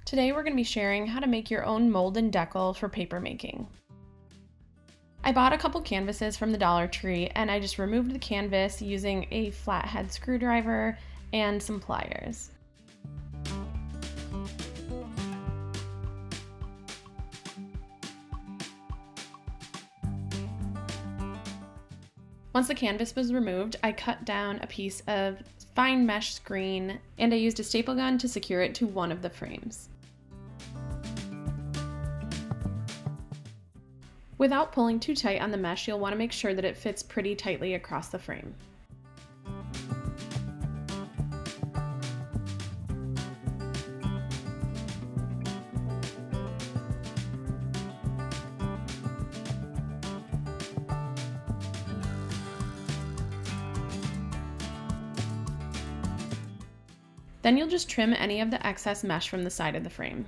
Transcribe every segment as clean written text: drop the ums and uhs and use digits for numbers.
Today we're going to be sharing how to make your own mold and deckle for paper making. I bought a couple canvases from the Dollar Tree and I just removed the canvas using a flathead screwdriver and some pliers. Once the canvas was removed, I cut down a piece of fine mesh screen and I used a staple gun to secure it to one of the frames. Without pulling too tight on the mesh, you'll want to make sure that it fits pretty tightly across the frame. Then you'll just trim any of the excess mesh from the side of the frame.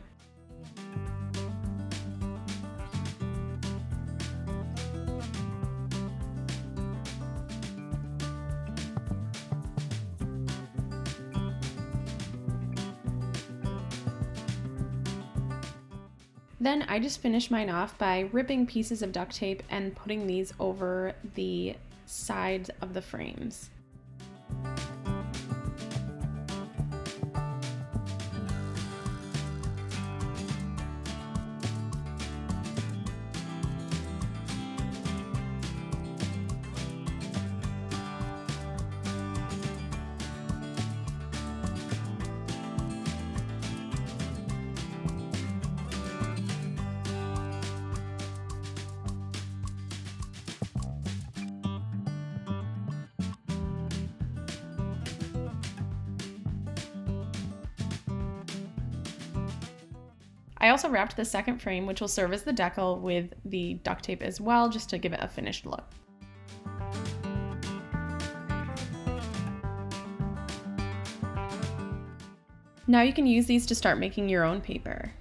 Then I just finish mine off by ripping pieces of duct tape and putting these over the sides of the frames. I also wrapped the second frame, which will serve as the deckle, with the duct tape as well, just to give it a finished look. Now you can use these to start making your own paper.